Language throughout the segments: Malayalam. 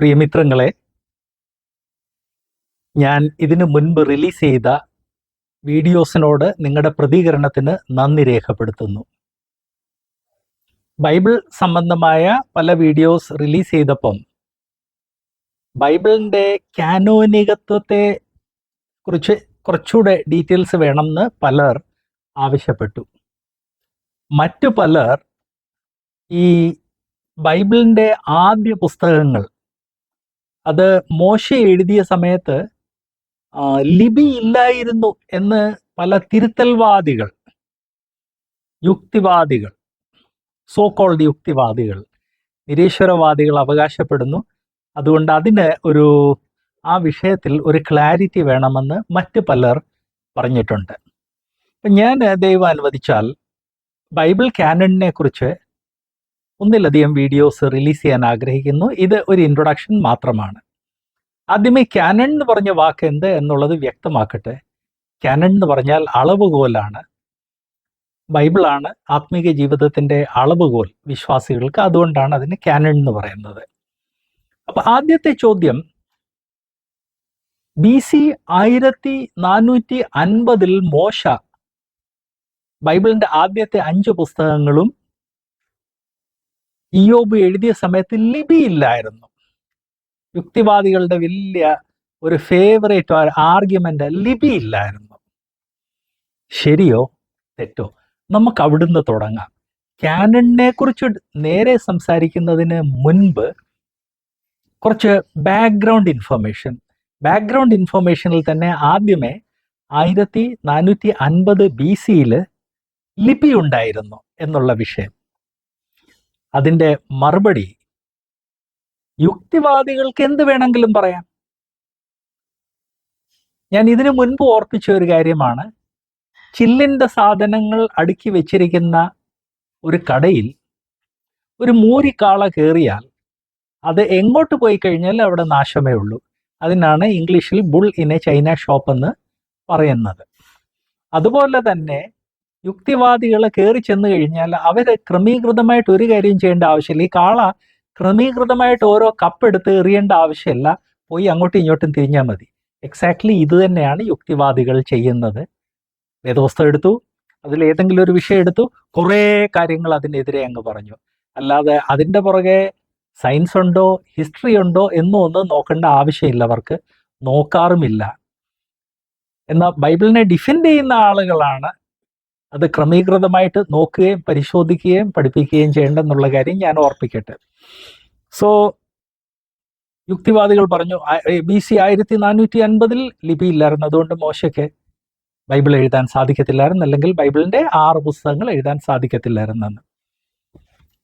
പ്രിയമിത്രങ്ങളെ, ഞാൻ ഇതിനു മുൻപ് റിലീസ് ചെയ്ത വീഡിയോസിനോട് നിങ്ങളുടെ പ്രതികരണത്തിന് നന്ദി രേഖപ്പെടുത്തുന്നു. ബൈബിൾ സംബന്ധമായ പല വീഡിയോസ് റിലീസ് ചെയ്തപ്പം ബൈബിളിൻ്റെ കാനോനികത്വത്തെ കുറിച്ച് കുറച്ചുകൂടെ ഡീറ്റെയിൽസ് വേണമെന്ന് പലർ ആവശ്യപ്പെട്ടു. മറ്റു പലർ ഈ ബൈബിളിൻ്റെ ആദ്യ പുസ്തകങ്ങൾ അത് മോശ എഴുതിയ സമയത്ത് ലിപി ഇല്ലായിരുന്നു എന്ന് പല തിരുത്തൽവാദികൾ, യുക്തിവാദികൾ, സോ കോൾഡ് യുക്തിവാദികൾ, നിരീശ്വരവാദികൾ അവകാശപ്പെടുന്നു. അതുകൊണ്ട് അതിന് ആ വിഷയത്തിൽ ഒരു ക്ലാരിറ്റി വേണമെന്ന് മറ്റ് പലർ പറഞ്ഞിട്ടുണ്ട്. ഞാൻ ദൈവം അനുവദിച്ചാൽ ബൈബിൾ കാനണിനെ കുറിച്ച് ഒന്നിലധികം വീഡിയോസ് റിലീസ് ചെയ്യാൻ ആഗ്രഹിക്കുന്നു. ഇത് ഒരു ഇൻട്രൊഡക്ഷൻ മാത്രമാണ്. ആദ്യമേ കാനൺ എന്ന് പറഞ്ഞ വാക്ക് എന്ത് എന്നുള്ളത് വ്യക്തമാക്കട്ടെ. കാനൺ എന്ന് പറഞ്ഞാൽ അളവുകോലാണ്. ബൈബിളാണ് ആത്മീക ജീവിതത്തിൻ്റെ അളവുകോൽ വിശ്വാസികൾക്ക്. അതുകൊണ്ടാണ് അതിന് കാനൺ എന്ന് പറയുന്നത്. അപ്പൊ ആദ്യത്തെ ചോദ്യം, BC 1450 മോശ ബൈബിളിന്റെ ആദ്യത്തെ 5 പുസ്തകങ്ങളും ഇയ്യോബ് എഴുതിയ സമയത്ത് ലിപി ഇല്ലായിരുന്നു. യുക്തിവാദികളുടെ വലിയ ഒരു ഫേവറേറ്റ് ആർഗ്യുമെന്റ്, ലിപി ഇല്ലായിരുന്നു. ശരിയോ തെറ്റോ? നമുക്ക് അവിടുന്ന് തുടങ്ങാം. കാനണിനെ കുറിച്ച് നേരെ സംസാരിക്കുന്നതിന് മുൻപ് കുറച്ച് ബാക്ക്ഗ്രൗണ്ട് ഇൻഫർമേഷനിൽ തന്നെ ആദ്യമേ 1450 BC ലിപി ഉണ്ടായിരുന്നു എന്നുള്ള വിഷയം. അതിൻ്റെ മറുപടി, യുക്തിവാദികൾക്ക് എന്ത് വേണമെങ്കിലും പറയാം. ഞാൻ ഇതിനു മുൻപ് ഓർപ്പിച്ച ഒരു കാര്യമാണ്, ചില്ലിൻ്റെ സാധനങ്ങൾ അടുക്കി വെച്ചിരിക്കുന്ന ഒരു കടയിൽ ഒരു മൂരിക്കാള കയറിയാൽ അത് എങ്ങോട്ട് പോയി കഴിഞ്ഞാൽ അവിടെ നാശമേ ഉള്ളൂ. അതിനാണ് ഇംഗ്ലീഷിൽ bull in A China shop എന്ന് പറയുന്നത്. അതുപോലെ തന്നെ യുക്തിവാദികൾ കയറി ചെന്ന് കഴിഞ്ഞാൽ അവർ ക്രമീകൃതമായിട്ട് ഒരു കാര്യം ചെയ്യേണ്ട ആവശ്യമില്ല. ഈ കാള ക്രമീകൃതമായിട്ട് ഓരോ കപ്പ് എടുത്ത് എറിയേണ്ട ആവശ്യമില്ല, പോയി അങ്ങോട്ടും ഇങ്ങോട്ടും തിരിഞ്ഞാൽ മതി. എക്സാക്ട്ലി ഇത് തന്നെയാണ് യുക്തിവാദികൾ ചെയ്യുന്നത്. വേദപുസ്തകം എടുത്തു, അതിൽ ഏതെങ്കിലും ഒരു വിഷയം എടുത്തു, കുറേ കാര്യങ്ങൾ അതിനെതിരെ അങ്ങ് പറഞ്ഞു. അല്ലാതെ അതിൻ്റെ പുറകെ സയൻസ് ഉണ്ടോ ഹിസ്റ്ററി ഉണ്ടോ ഒന്നും നോക്കേണ്ട ആവശ്യമില്ല, അവർക്ക് നോക്കാറുമില്ല. എന്നാൽ ബൈബിളിനെ ഡിഫെൻഡ് ചെയ്യുന്ന ആളുകളാണ് അത് ക്രമീകൃതമായിട്ട് നോക്കുകയും പരിശോധിക്കുകയും പഠിപ്പിക്കുകയും ചെയ്യേണ്ടെന്നുള്ള കാര്യം ഞാൻ ഓർപ്പിക്കട്ടെ. സോ യുക്തിവാദികൾ പറഞ്ഞു BC 1450 ലിപി ഇല്ലായിരുന്നു, അതുകൊണ്ട് മോശയ്ക്ക് ബൈബിൾ എഴുതാൻ സാധിക്കത്തില്ലായിരുന്നു, അല്ലെങ്കിൽ ബൈബിളിന്റെ 6 പുസ്തകങ്ങൾ എഴുതാൻ സാധിക്കത്തില്ലായിരുന്നെന്ന്.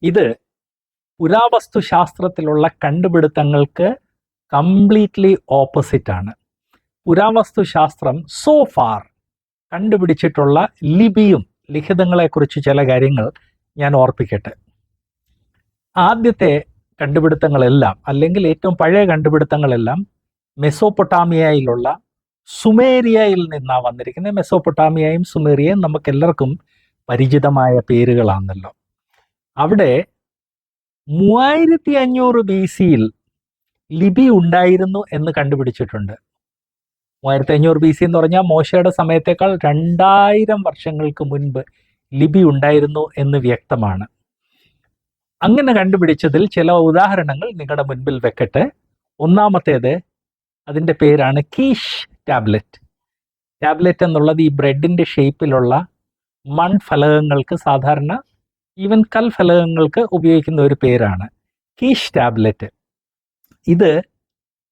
ഇത് പുരാവസ്തു ശാസ്ത്രത്തിലുള്ള കണ്ടുപിടുത്തങ്ങൾക്ക് കംപ്ലീറ്റ്ലി ഓപ്പോസിറ്റ് ആണ്. പുരാവസ്തു ശാസ്ത്രം സോ ഫാർ കണ്ടുപിടിച്ചിട്ടുള്ള ലിപിയും ലിഖിതങ്ങളെക്കുറിച്ച് ചില കാര്യങ്ങൾ ഞാൻ ഓർപ്പിക്കട്ടെ. ആദ്യത്തെ കണ്ടുപിടുത്തങ്ങളെല്ലാം, അല്ലെങ്കിൽ ഏറ്റവും പഴയ കണ്ടുപിടുത്തങ്ങളെല്ലാം മെസോപ്പൊട്ടാമിയയിലുള്ള സുമേരിയയിൽ നിന്നാണ് വന്നിരിക്കുന്നത്. മെസോപ്പൊട്ടാമിയയും സുമേരിയയും നമുക്ക് എല്ലാവർക്കും പരിചിതമായ പേരുകളാണല്ലോ. അവിടെ 3500 BC ലിപി ഉണ്ടായിരുന്നു എന്ന് കണ്ടുപിടിച്ചിട്ടുണ്ട്. 3500 BC എന്ന് പറഞ്ഞാൽ മോശയുടെ സമയത്തേക്കാൾ 2000 വർഷങ്ങൾക്ക് മുൻപ് ലിപി ഉണ്ടായിരുന്നു എന്ന് വ്യക്തമാണ്. അങ്ങനെ കണ്ടുപിടിച്ചതിൽ ചില ഉദാഹരണങ്ങൾ നിങ്ങളുടെ മുൻപിൽ വെക്കട്ടെ. ഒന്നാമത്തേത്, അതിൻ്റെ പേരാണ് കീഷ് ടാബ്ലറ്റ്. ടാബ്ലറ്റ് എന്നുള്ളത് ഈ ബ്രെഡിൻ്റെ ഷേപ്പിലുള്ള മൺഫലകങ്ങൾക്ക്, സാധാരണ ഈവൻ കൽഫലകങ്ങൾക്ക് ഉപയോഗിക്കുന്ന ഒരു പേരാണ് കീഷ് ടാബ്ലറ്റ്. ഇത്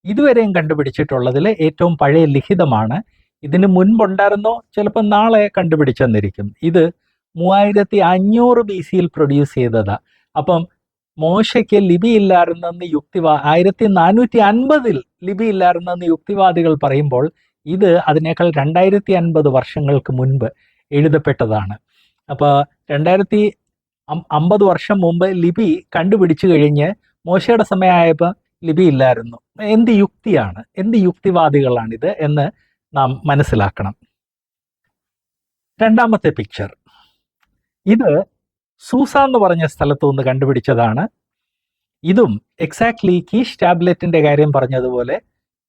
ഇതുവരെയും കണ്ടുപിടിച്ചിട്ടുള്ളതിൽ ഏറ്റവും പഴയ ലിഖിതമാണ്. ഇതിന് മുൻപുണ്ടായിരുന്നോ ചിലപ്പോൾ നാളെ കണ്ടുപിടിച്ചെന്നിരിക്കും. ഇത് 3500 BC പ്രൊഡ്യൂസ് ചെയ്തതാ. അപ്പം മോശയ്ക്ക് ലിപി ഇല്ലായിരുന്നെന്ന് 1450 ലിപി ഇല്ലായിരുന്നെന്ന് യുക്തിവാദികൾ പറയുമ്പോൾ ഇത് അതിനേക്കാൾ 2050 വർഷങ്ങൾക്ക് മുൻപ് എഴുതപ്പെട്ടതാണ്. അപ്പോൾ 2050 വർഷം മുമ്പ് ലിപി കണ്ടുപിടിച്ചു കഴിഞ്ഞ് മോശയുടെ സമയമായപ്പോൾ ലിപി ഇല്ലായിരുന്നു. എന്ത് യുക്തിയാണ്, എന്ത് യുക്തിവാദികളാണിത് എന്ന് നാം മനസ്സിലാക്കണം. രണ്ടാമത്തെ പിക്ചർ, ഇത് സൂസ എന്ന് പറഞ്ഞ സ്ഥലത്തു നിന്ന് കണ്ടുപിടിച്ചതാണ്. ഇതും എക്സാക്ട്ലി കീഷ് ടാബ്ലറ്റിന്റെ കാര്യം പറഞ്ഞതുപോലെ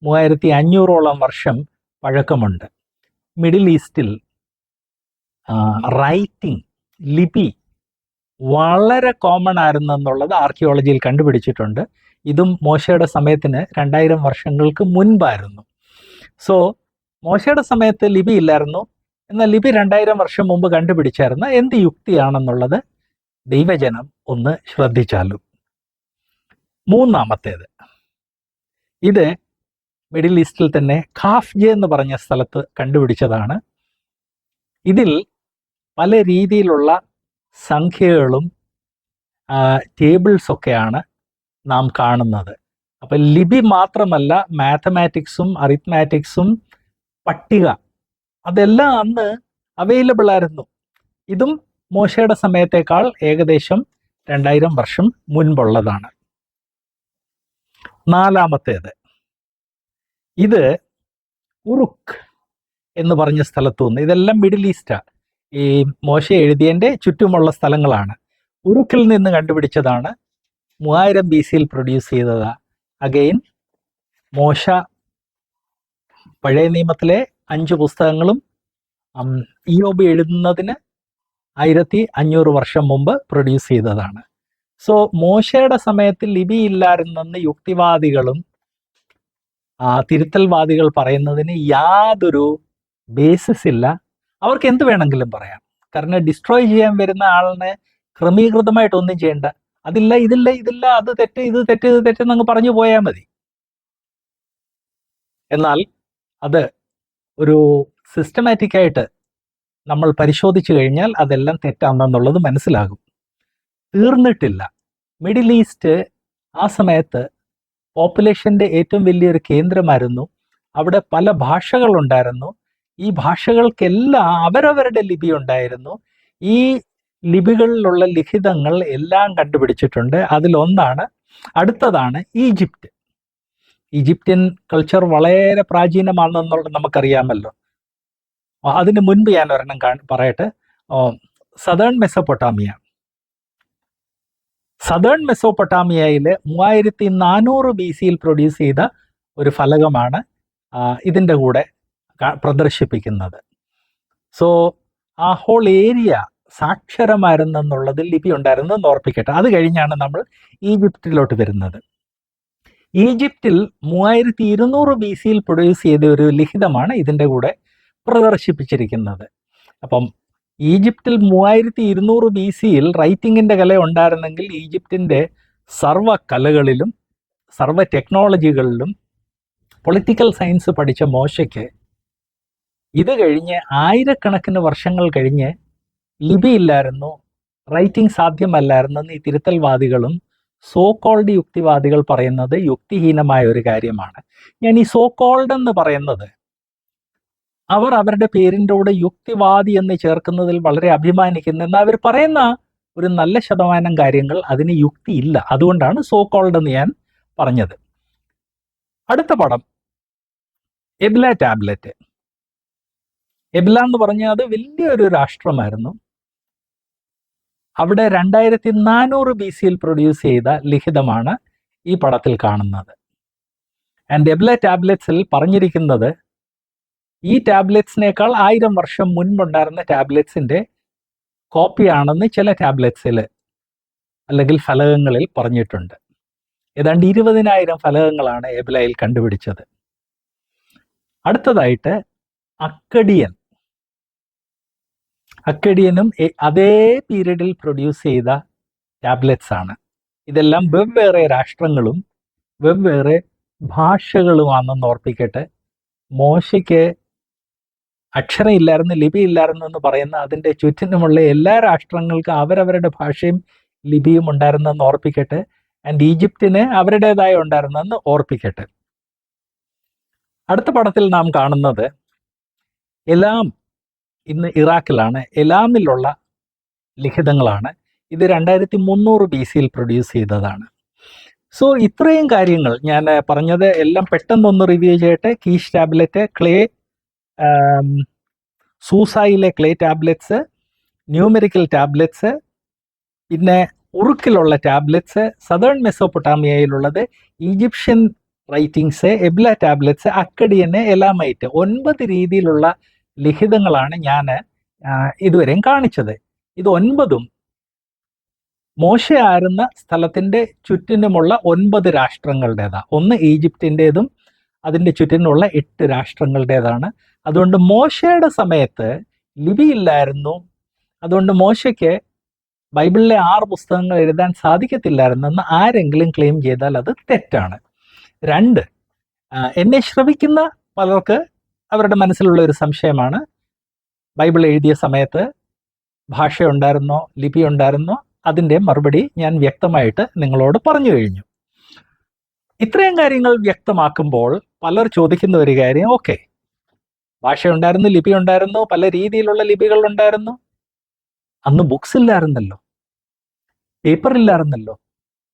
3500ഓളം വർഷം പഴക്കമുണ്ട്. മിഡിൽ ഈസ്റ്റിൽ റൈറ്റിംഗ്, ലിപി വളരെ കോമൺ ആയിരുന്നെന്നുള്ളത് ആർക്കിയോളജിയിൽ കണ്ടുപിടിച്ചിട്ടുണ്ട്. ഇതും മോശയുടെ സമയത്തിന് 2000 വർഷങ്ങൾക്ക് മുൻപായിരുന്നു. സോ മോശയുടെ സമയത്ത് ലിപി ഇല്ലായിരുന്നു, എന്നാൽ ലിപി 2000 വർഷം മുമ്പ് കണ്ടുപിടിച്ചായിരുന്ന എന്ത് യുക്തിയാണെന്നുള്ളത് ദൈവജനം ഒന്ന് ശ്രദ്ധിച്ചാലും. മൂന്നാമത്തേത്, ഇത് മിഡിൽ ഈസ്റ്റിൽ തന്നെ ഖാഫ്ജെ എന്ന് പറഞ്ഞ സ്ഥലത്ത് കണ്ടുപിടിച്ചതാണ്. ഇതിൽ പല രീതിയിലുള്ള സംഖ്യകളും ടേബിൾസ് ഒക്കെയാണ് നാം കാണുന്നത്. അപ്പം ലിപി മാത്രമല്ല, മാത്തമാറ്റിക്സും അറിത്മാറ്റിക്സും പട്ടിക അതെല്ലാം അന്ന് അവൈലബിൾ ആയിരുന്നു. ഇതും മോശയുടെ സമയത്തേക്കാൾ ഏകദേശം 2000 വർഷം മുൻപുള്ളതാണ്. നാലാമത്തേത്, ഇത് ഉറുക്ക് എന്ന് പറഞ്ഞ സ്ഥലത്തു നിന്ന്, ഇതെല്ലാം മിഡിൽ ഈസ്റ്റാ, ഈ മോശ എഴുതിയതിൻ്റെ ചുറ്റുമുള്ള സ്ഥലങ്ങളാണ്. ഉറുക്കിൽ നിന്ന് കണ്ടുപിടിച്ചതാണ്. 3000 BC പ്രൊഡ്യൂസ് ചെയ്തതാ. അഗെയിൻ മോശ പഴയ നിയമത്തിലെ 5 പുസ്തകങ്ങളും ഇയ്യോബ് എഴുതുന്നതിന് 1500 വർഷം മുമ്പ് പ്രൊഡ്യൂസ് ചെയ്തതാണ്. സോ മോശയുടെ സമയത്ത് ലിപി ഇല്ലായിരുന്നെന്ന് യുക്തിവാദികളും തിരുത്തൽവാദികൾ പറയുന്നതിന് യാതൊരു ബേസിസ് ഇല്ല. അവർക്ക് എന്ത് വേണമെങ്കിലും പറയാം. കാരണം ഡിസ്ട്രോയ് ചെയ്യാൻ വരുന്ന ആളിനെ ക്രമീകൃതമായിട്ട് ഒന്നും ചെയ്യേണ്ട. അതില്ല, ഇതില്ല, ഇതില്ല, അത് തെറ്റ്, ഇത് തെറ്റ്, ഇത് തെറ്റെന്നങ്ങ് പറഞ്ഞു പോയാൽ മതി. എന്നാൽ അത് ഒരു സിസ്റ്റമാറ്റിക്കായിട്ട് നമ്മൾ പരിശോധിച്ചു കഴിഞ്ഞാൽ അതെല്ലാം തെറ്റാണെന്നുള്ളത് മനസ്സിലാകും. തീർന്നിട്ടില്ല. മിഡിൽ ഈസ്റ്റ് ആ സമയത്ത് പോപ്പുലേഷൻ്റെ ഏറ്റവും വലിയൊരു കേന്ദ്രമായിരുന്നു. അവിടെ പല ഭാഷകളുണ്ടായിരുന്നു. ഈ ഭാഷകൾക്കെല്ലാം അവരവരുടെ ലിപി ഉണ്ടായിരുന്നു. ഈ ലിപികളിലുള്ള ലിഖിതങ്ങൾ എല്ലാം കണ്ടുപിടിച്ചിട്ടുണ്ട്. അതിലൊന്നാണ്, അടുത്തതാണ് ഈജിപ്റ്റ്. ഈജിപ്ഷ്യൻ കൾച്ചർ വളരെ പ്രാചീനമാണെന്നുള്ളത് നമുക്കറിയാമല്ലോ. അതിന് മുൻപ് ഞാൻ ഒരെണ്ണം പറയട്ടെ. സദേൺ മെസോപ്പൊട്ടാമിയ. സദേൺ മെസോപ്പൊട്ടാമിയയിൽ 3400 BC പ്രൊഡ്യൂസ് ചെയ്ത ഒരു ഫലകമാണ് ഇതിൻ്റെ കൂടെ പ്രദർശിപ്പിക്കുന്നത്. സോ ആ ഹോൾ ഏരിയ സാക്ഷരമായിരുന്നെന്നുള്ളത് ലിപി ഉണ്ടായിരുന്നെന്ന് ഓർപ്പിക്കട്ടെ. അത് കഴിഞ്ഞാണ് നമ്മൾ ഈജിപ്തിലോട്ട് വരുന്നത്. ഈജിപ്തിൽ 3200 BC പ്രൊഡ്യൂസ് ചെയ്ത ഒരു ലിഖിതമാണ് ഇതിൻ്റെ കൂടെ പ്രദർശിപ്പിച്ചിരിക്കുന്നത്. അപ്പം ഈജിപ്തിൽ 3200 BC റൈറ്റിങ്ങിൻ്റെ കല ഉണ്ടായിരുന്നെങ്കിൽ ഈജിപ്തിൻ്റെ സർവ്വ കലകളിലും സർവ്വ ടെക്നോളജികളിലും പൊളിറ്റിക്കൽ സയൻസ് പഠിച്ച മോശയ്ക്ക് ഇത് കഴിഞ്ഞ് ആയിരക്കണക്കിന് വർഷങ്ങൾ കഴിഞ്ഞ് ലിപി ഇല്ലായിരുന്നു, റൈറ്റിംഗ് സാധ്യമല്ലായിരുന്നെന്ന് ഈ തിരുത്തൽവാദികളും സോ കോൾഡ് യുക്തിവാദികൾ പറയുന്നത് യുക്തിഹീനമായ ഒരു കാര്യമാണ്. ഞാൻ ഈ സോ കോൾഡ് എന്ന് പറയുന്നത്, അവർ അവരുടെ പേരിൻ്റെ കൂടെ യുക്തിവാദി എന്ന് ചേർക്കുന്നതിൽ വളരെ അഭിമാനിക്കുന്നു. എന്നാൽ അവർ പറയുന്ന ഒരു നല്ല ശതമാനം കാര്യങ്ങൾ അതിന് യുക്തിയില്ല. അതുകൊണ്ടാണ് സോ കോൾഡ് എന്ന് ഞാൻ പറഞ്ഞത്. അടുത്ത പടം എബ്ല ടാബ്ലറ്റ്. എബ്ല എന്ന് പറഞ്ഞാൽ അത് വലിയൊരു രാഷ്ട്രമായിരുന്നു. അവിടെ 2400 BC പ്രൊഡ്യൂസ് ചെയ്ത ലിഖിതമാണ് ഈ പടത്തിൽ കാണുന്നത്. ആൻഡ് എബ്ല ടാബ്ലറ്റ്സിൽ പറഞ്ഞിരിക്കുന്നത് ഈ ടാബ്ലറ്റ്സിനേക്കാൾ 1000 വർഷം മുൻപുണ്ടായിരുന്ന ടാബ്ലറ്റ്സിൻ്റെ കോപ്പിയാണെന്ന് ചില ടാബ്ലറ്റ്സിൽ അല്ലെങ്കിൽ ഫലകങ്ങളിൽ പറഞ്ഞിട്ടുണ്ട്. ഏതാണ്ട് 20,000 ഫലകങ്ങളാണ് എബ്ലയിൽ കണ്ടുപിടിച്ചത്. അടുത്തതായിട്ട് അക്കഡിയനും അതേ പീരീഡിൽ പ്രൊഡ്യൂസ് ചെയ്ത ടാബ്ലറ്റ്സ് ആണ്. ഇതെല്ലാം വെവ്വേറെ രാഷ്ട്രങ്ങളും വെവ്വേറെ ഭാഷകളുമാണെന്ന് ഓർപ്പിക്കട്ടെ. മോശയ്ക്ക് അക്ഷരം ഇല്ലായിരുന്നു, ലിപി ഇല്ലായിരുന്നു എന്ന് പറയുന്ന അതിൻ്റെ ചുറ്റിനുമുള്ള എല്ലാ രാഷ്ട്രങ്ങൾക്കും അവരവരുടെ ഭാഷയും ലിപിയും ഉണ്ടായിരുന്നെന്ന് ഓർപ്പിക്കട്ടെ. ആൻഡ് ഈജിപ്തിന് അവരുടേതായ ഉണ്ടായിരുന്നെന്ന് ഓർപ്പിക്കട്ടെ. അടുത്ത പടത്തിൽ നാം കാണുന്നത് എലാം, ഇന്ന് ഇറാഖിലാണ്. എലാമിലുള്ള ലിഖിതങ്ങളാണ്. ഇത് 2300 BC പ്രൊഡ്യൂസ് ചെയ്തതാണ്. സോ ഇത്രയും കാര്യങ്ങൾ ഞാൻ പറഞ്ഞത് എല്ലാം പെട്ടെന്നൊന്ന് റിവ്യൂ ചെയ്യട്ടെ. കീഷ് ടാബ്ലറ്റ്, ക്ലേ, സൂസായിലെ ക്ലേ ടാബ്ലറ്റ്സ്, ന്യൂമെറിക്കൽ ടാബ്ലറ്റ്സ്, പിന്നെ ഉറുക്കിലുള്ള ടാബ്ലറ്റ്സ്, സദേൺ മെസോപ്പൊട്ടാമിയയിലുള്ളത് Egyptian writings, Ebla tablets, Akkadian, Elamite, 9 രീതിയിലുള്ള ലിഖിതങ്ങളാണ് ഞാൻ ഇതുവരെയും കാണിച്ചത്. ഇത് 9ഉം മോശയായിരുന്ന സ്ഥലത്തിന്റെ ചുറ്റിനുമുള്ള 9 രാഷ്ട്രങ്ങളുടേതാണ്. ഒന്ന് ഈജിപ്തിൻ്റെതും അതിൻ്റെ ചുറ്റിനുള്ള 8 രാഷ്ട്രങ്ങളുടേതാണ്. അതുകൊണ്ട് മോശയുടെ സമയത്ത് ലിപിയില്ലായിരുന്നു. അതുകൊണ്ട് മോശയ്ക്ക് ബൈബിളിലെ 6 പുസ്തകങ്ങൾ എഴുതാൻ സാധിക്കത്തില്ലായിരുന്നെന്ന് ആരെങ്കിലും ക്ലെയിം ചെയ്താൽ അത് തെറ്റാണ്. 2, എന്നെ ശ്രവിക്കുന്ന പലർക്ക് അവരുടെ മനസ്സിലുള്ള ഒരു സംശയമാണ്, ബൈബിൾ എഴുതിയ സമയത്ത് ഭാഷയുണ്ടായിരുന്നോ, ലിപി ഉണ്ടായിരുന്നോ? അതിൻ്റെ മറുപടി ഞാൻ വ്യക്തമായിട്ട് നിങ്ങളോട് പറഞ്ഞു കഴിഞ്ഞു. ഇത്രയും കാര്യങ്ങൾ വ്യക്തമാക്കുമ്പോൾ പലർ ചോദിക്കുന്ന ഒരു കാര്യം, ഓക്കെ, ഭാഷയുണ്ടായിരുന്നു, ലിപി ഉണ്ടായിരുന്നു, പല രീതിയിലുള്ള ലിപികൾ ഉണ്ടായിരുന്നു. അന്ന് ബുക്സ് ഇല്ലായിരുന്നല്ലോ, പേപ്പർ ഇല്ലായിരുന്നല്ലോ.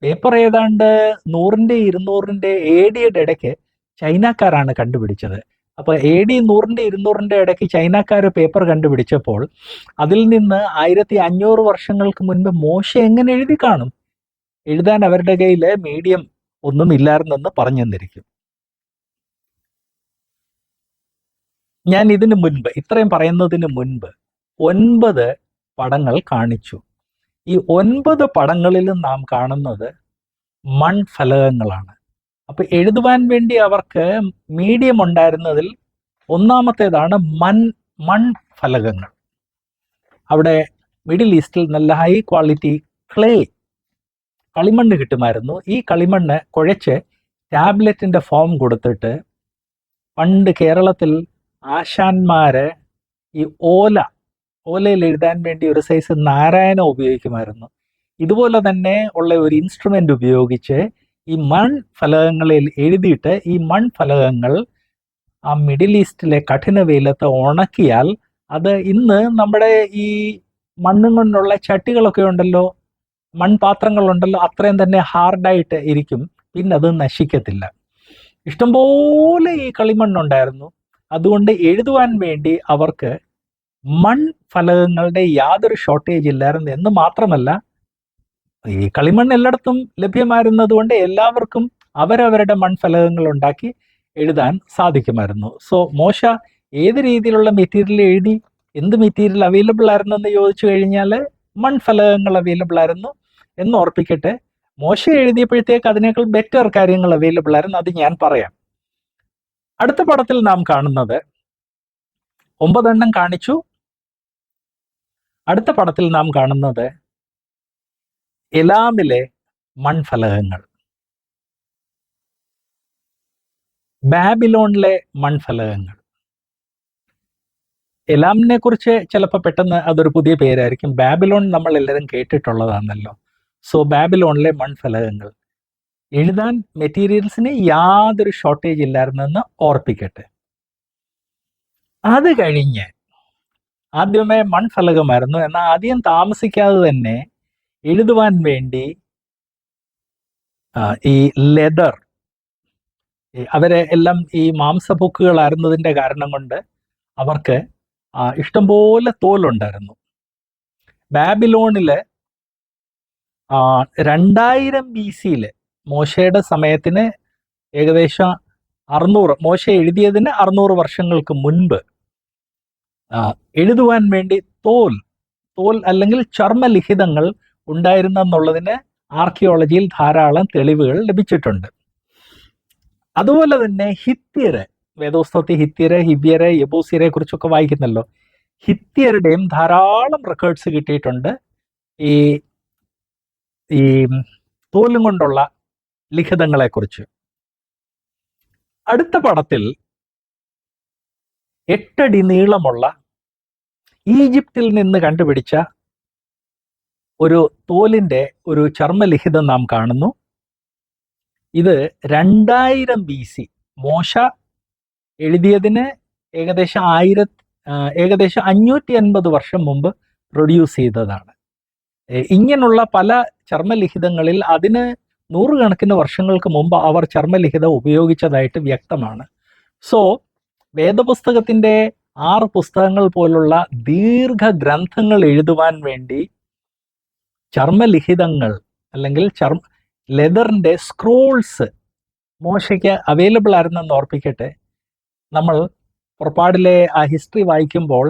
പേപ്പർ ഏതാണ്ട് 100-ന്റെ 200-ന്റെ AD ഇടയ്ക്ക് ചൈനക്കാരാണ് കണ്ടുപിടിച്ചത്. അപ്പോൾ AD 100-ന്റെ 200-ന്റെ ഇടയ്ക്ക് ചൈനക്കാർ പേപ്പർ കണ്ടുപിടിച്ചപ്പോൾ അതിൽ നിന്ന് 1500 വർഷങ്ങൾക്ക് മുൻപ് മോശ എങ്ങനെ എഴുതി കാണും? എഴുതാൻ അവരുടെ കയ്യിൽ മീഡിയം ഒന്നും ഇല്ലായിരുന്നെന്ന് പറഞ്ഞു തന്നിരിക്കും. ഞാൻ ഇതിനു മുൻപ്, ഇത്രയും പറയുന്നതിന് മുൻപ് 9 പടങ്ങൾ കാണിച്ചു. ഈ 9 പടങ്ങളിലും നാം കാണുന്നത് മൺഫലകങ്ങളാണ്. അപ്പൊ എഴുതുവാൻ വേണ്ടി അവർക്ക് മീഡിയം ഉണ്ടായിരുന്നതിൽ ഒന്നാമത്തേതാണ് മൺഫലകങ്ങൾ. അവിടെ മിഡിൽ ഈസ്റ്റിൽ നല്ല ഹൈ ക്വാളിറ്റി കളിമണ്ണ് കിട്ടുമായിരുന്നു. ഈ കളിമണ്ണ് കുഴച്ച് ടാബ്ലറ്റിന്റെ ഫോം കൊടുത്തിട്ട് പണ്ട് കേരളത്തിൽ ആശാന്മാര് ഈ ഓലയിൽ എഴുതാൻ വേണ്ടി ഒരു സൈസ് നാരായണ ഉപയോഗിക്കുമായിരുന്നു. ഇതുപോലെ തന്നെ ഉള്ള ഒരു ഇൻസ്ട്രുമെന്റ് ഉപയോഗിച്ച് ഈ മൺഫലകങ്ങളിൽ എഴുതിയിട്ട് ഈ മൺഫലകങ്ങൾ ആ മിഡിൽ ഈസ്റ്റിലെ കഠിന വെയിലത്ത് ഉണക്കിയാൽ അത് ഇന്ന് നമ്മുടെ ഈ മണ്ണും കൊണ്ടുള്ള ചട്ടികളൊക്കെ ഉണ്ടല്ലോ, മൺപാത്രങ്ങളുണ്ടല്ലോ, അത്രയും തന്നെ ഹാർഡായിട്ട് ഇരിക്കും, പിന്നെ അത് നശിക്കത്തില്ല. ഇഷ്ടംപോലെ ഈ കളിമണ്ണുണ്ടായിരുന്നു. അതുകൊണ്ട് എഴുതുവാൻ വേണ്ടി അവർക്ക് മൺഫലകങ്ങളുടെ യാതൊരു ഷോർട്ടേജ് ഇല്ലായിരുന്നു. എന്ന് മാത്രമല്ല, ഈ കളിമണ്ണ് എല്ലായിടത്തും ലഭ്യമായിരുന്നത് കൊണ്ട് എല്ലാവർക്കും അവരവരുടെ മൺഫലകങ്ങൾ ഉണ്ടാക്കി എഴുതാൻ സാധിക്കുമായിരുന്നു. സോ മോശ ഏത് രീതിയിലുള്ള മെറ്റീരിയൽ എഴുതി? എന്ത് മെറ്റീരിയൽ അവൈലബിൾ ആയിരുന്നു എന്ന് ചോദിച്ചു കഴിഞ്ഞാൽ മൺഫലകങ്ങൾ അവൈലബിൾ ആയിരുന്നു എന്ന് ഓർപ്പിക്കട്ടെ. മോശ എഴുതിയപ്പോഴത്തേക്ക് അതിനേക്കാൾ ബെറ്റർ കാര്യങ്ങൾ അവൈലബിൾ ആയിരുന്നു, അത് ഞാൻ പറയാം. അടുത്ത പടത്തിൽ നാം കാണുന്നത് 9 എണ്ണം കാണിച്ചു. അടുത്ത പടത്തിൽ നാം കാണുന്നത് എലാമിലെ മൺഫലകങ്ങൾ, ബാബിലോണിലെ മൺഫലകങ്ങൾ. എലാമിനെ കുറിച്ച് ചിലപ്പോൾ പെട്ടെന്ന് അതൊരു പുതിയ പേരായിരിക്കും. ബാബിലോൺ നമ്മൾ എല്ലാവരും കേട്ടിട്ടുള്ളതാണല്ലോ. സോ ബാബിലോണിലെ മൺഫലകങ്ങൾ. എഴുതാൻ മെറ്റീരിയൽസിന് യാതൊരു ഷോർട്ടേജ് ഇല്ലായിരുന്നെന്ന് ഓർപ്പിക്കട്ടെ. അത് കഴിഞ്ഞ് ആദ്യമേ മൺഫലകമായിരുന്നു, എന്നാൽ അധികം താമസിക്കാതെ തന്നെ എഴുതുവാൻ വേണ്ടി ഈ ലെതർ, അവരെ എല്ലാം ഈ മാംസപൊക്കുകളായിരുന്നതിൻ്റെ കാരണം കൊണ്ട് അവർക്ക് ഇഷ്ടംപോലെ തോലുണ്ടായിരുന്നു. ബാബിലോണില് 2000 BC മോശയുടെ സമയത്തിന് ഏകദേശം 600, മോശ എഴുതിയതിന് 600 വർഷങ്ങൾക്ക് മുൻപ് എഴുതുവാൻ വേണ്ടി തോൽ അല്ലെങ്കിൽ ചർമ്മലിഖിതങ്ങൾ ഉണ്ടായിരുന്നെന്നുള്ളതിന് ആർക്കിയോളജിയിൽ ധാരാളം തെളിവുകൾ ലഭിച്ചിട്ടുണ്ട്. അതുപോലെ തന്നെ ഹിത്യര്, വേദോസ്തവത്തിൽ ഹിത്യര്, ഹിബ്യര്, യബൂസിയരെ കുറിച്ചൊക്കെ വായിക്കുന്നല്ലോ. ഹിത്യരുടെയും ധാരാളം റെക്കോർഡ്സ് കിട്ടിയിട്ടുണ്ട് ഈ തോലും കൊണ്ടുള്ള ലിഖിതങ്ങളെ കുറിച്ച്. അടുത്ത പടത്തിൽ 8 അടി നീളമുള്ള ഈജിപ്തിൽ നിന്ന് കണ്ടുപിടിച്ച ഒരു തോലിന്റെ ഒരു ചർമ്മലിഖിതം നാം കാണുന്നു. ഇത് 2000 BC മോശ എഴുതിയതിന് ഏകദേശം 550 വർഷം മുമ്പ് പ്രൊഡ്യൂസ് ചെയ്തതാണ്. ഇങ്ങനെയുള്ള പല ചർമ്മലിഖിതങ്ങളിൽ അതിന് 100 കണക്കിന് വർഷങ്ങൾക്ക് മുമ്പ് അവർ ചർമ്മലിഖിതം ഉപയോഗിച്ചതായിട്ട് വ്യക്തമാണ്. സോ വേദപുസ്തകത്തിൻ്റെ 6 പുസ്തകങ്ങൾ പോലുള്ള ദീർഘ ഗ്രന്ഥങ്ങൾ എഴുതുവാൻ വേണ്ടി ചർമ്മലിഖിതങ്ങൾ അല്ലെങ്കിൽ ലെതറിൻ്റെ സ്ക്രോൾസ് മോശയ്ക്ക് അവൈലബിൾ ആയിരുന്നെന്ന് ഓർപ്പിക്കട്ടെ. നമ്മൾ പുറപ്പാടിലെ ആ ഹിസ്റ്ററി വായിക്കുമ്പോൾ